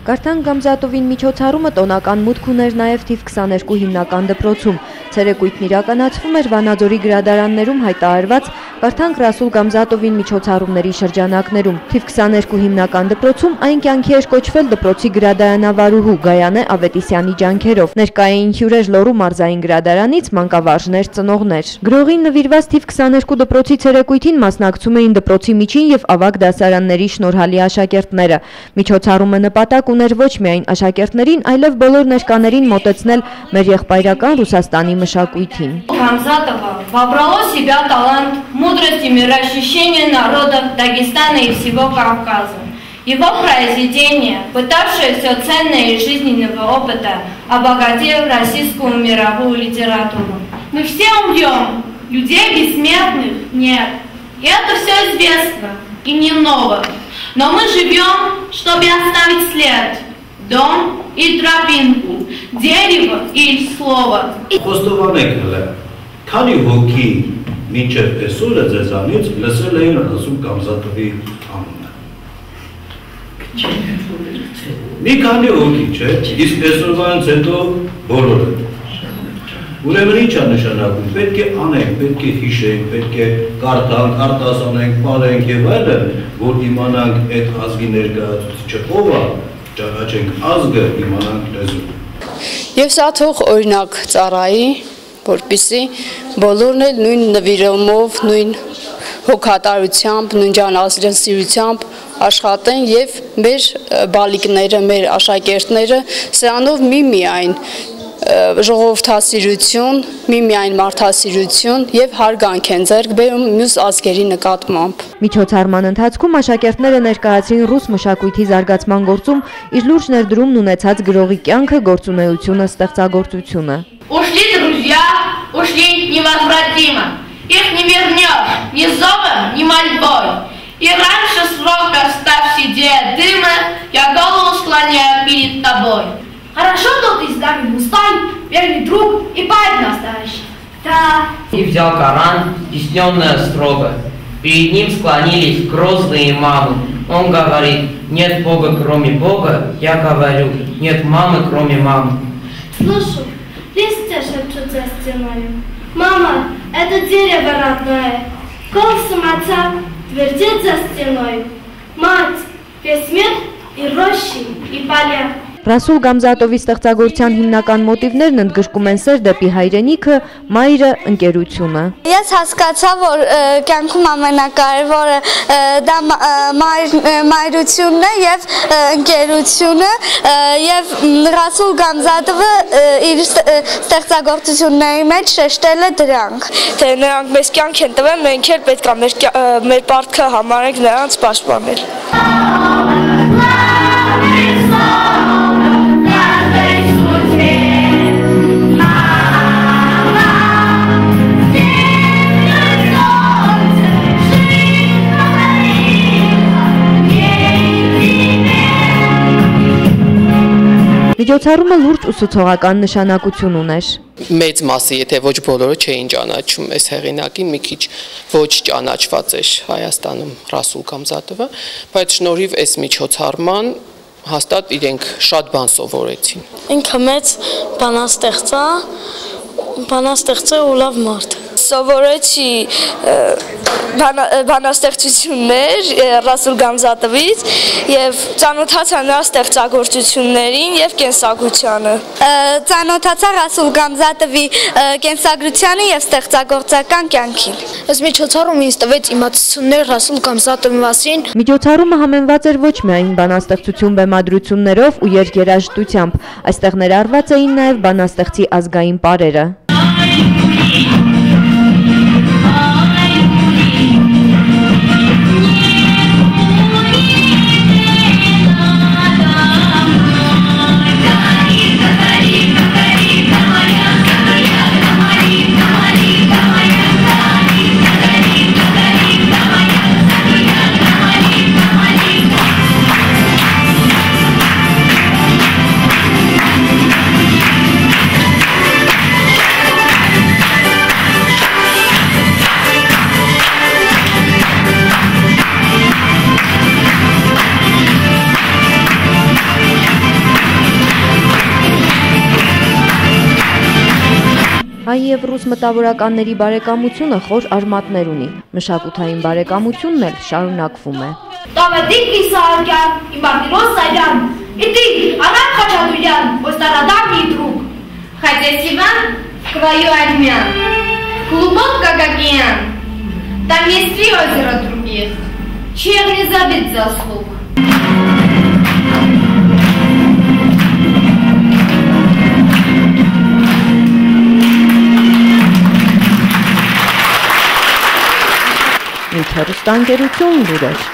Կարթան Գամզատովին միջոցառումը տոնական մուտք ուներ նաև թիվ 22 հիմնական դպրոցում։ Ցերեկույթն իրականացվում էր Վանաձորի գրադարաններում հայտարարված Կարթան Ռասուլ Գամզատովին միջոցառումների շրջանակներում։ Թիվ 22 հիմնական դպրոցում այն կյանքի էր կոչվել դպրոցի գրադարանավարուհու Գայանե Ավետիսյանի ջանքերով։ Ներկա էին հյուրեր Լոռու մարզային գրադարանից, մանկավարժներ, ծնողներ։ Գրողին նվիրված թիվ 22 դպրոցի ցերեկույթին մասնակցում էին դպրոցի միջին եւ ավագ դասարանների շնորհալի աշակերտները։ Միջոցառումը նպատակ ուներ ոչ միայն աշակերտներին, այլև բոլոր ներկաներին մոտեցնել մեր եղբայրական Ռուսաստանի մշակույթին։ Гамзатова вобрало в себя талант, мудрость и мироощущение народов Дагестана и всего Кавказа. Его произведения, пытавшие все ценное из жизненного опыта, обогатили российскую мировую литературу. Мы все умрем, людей бессмертных нет. И это все известно и не ново. Но мы живем, чтобы оставить след, дом и тропинку, дерево и слово. Քանի հոգի մինչև այսօրը ձեզանից լսել էին Ռասուլ Գամզատովի անունը։ Մի քանի հոգի, չէ՞, իսկ այսօրվանից հետո բոլորը։ Ուրեմն ինչ է նշանակում, պետք է անենք, պետք է հիշենք, պետք է կարդանք, արտասանենք, պարենք եւ այլն, որ իմանանք այդ ազգի ներկայացուցիչը ով է, ճանաչենք ազգը, իմանանք լեզուն։ Եվ սա թող օրինակ ծառայի, որպեսզի բոլորն էլ նույն նվիրումով, նույն հոգատարությամբ, նույն ջանասիրությամբ աշխատեն եւ մեր բալիկները, մեր աշակերտները սրանով միմիայն ժողովրդասիրություն, միմիայն մարդասիրություն եւ հարգանք են ձեռք բերում մյուս ազգերի նկատմամբ։ Միջոցառման ընթացքում աշակերտները ներկայացրին ռուս մշակույթի զարգացման գործում իր լուրջ ներդրումն ունեցած գրողի կյանքը, գործունեությունը, стեղծագործությունը։ Ушли друзья, ушли невозвратимо. Их не вернешь ни зовом, ни мольбой. И раньше срока, встав сидя дыма, я голову склоняю перед тобой. Хорошо тут и с нами Мустай, верный друг и парень настоящий. Да. И взял Коран, стесненная строго. Перед ним склонились грозные мамы. Он говорит, нет Бога кроме Бога. Я говорю, нет мамы кроме мамы. Слушай, листья шепчут за стеной. Мама, это дерево родное. Голос самца твердит за стеной. Мать, весь мир и рощи, и поля. Ռասուլ Գամզատովի ստեղծագործության հիմնական մոտիվներն ընդգրկում են սեր դեպի հայրենիքը, մայրը, ընկերությունը։ Ես հասկացա, որ կյանքում ամենակարևորը դա մայրությունն է եւ ընկերությունը եւ Ռասուլ Գամզատովը իր ստեղծագործությունների մեջ շեշտել է դրանք։ Թե նրանք մեզ կյանք են տվել, մենք էլ պետք է մեր պարտքը համարենք նրանց պաշտպանել։ Միջոցառումը լուրջ ուսուցողական նշանակություն ուներ։ Մեծ մասը, եթե ոչ բոլորը չէին ճանաչում այս հեղինակին, մի քիչ ոչ ճանաչված էր Հայաստանում Ռասուլ Գամզատովը, բայց շնորհիվ այս միջոցառման հաստատ իրենք շատ բան սովորեցին։ Ինքը մեծ բանաստեղծ է ու լավ մարդ։ Սովորեցի բանաստեղծություններ Ռասուլ Գամզատովից եւ ծանոթացա նրա ստեղծագործություններին եւ կենսագրությանը։ Ծանոթացա Ռասուլ Գամզատովի կենսագրությանը եւ ստեղծագործական կյանքին։ Այս միջոցառումը ինձ տվեց իմացություններ Ռասուլ Գամզատովի մասին։ Միջոցառումը համեմված էր ոչ միայն բանաստեղծություն բեմադրություններով ու երգերաժշտությամբ, այստեղ ներառված էին նաեւ բանաստեղծի ազգային պարերը։ հայ եւ ռուս մտավորականների բարեկամությունը խոր արմատներ ունի։ Մշակութային բարեկամությունն էլ շարունակվում է։ Տավետիկ Իսահակյան, Իմարտիրոս Սարյան, Իդի, Արաբ Խաչատուրյան, Ոստարադակ Իդրուկ, Խաչեսիվան, Քվայո Արմյան, Клубок Гагагиан, там есть 3 озера других, чьих не забыть заслуг. Ինթերստանգերություն լուրեր։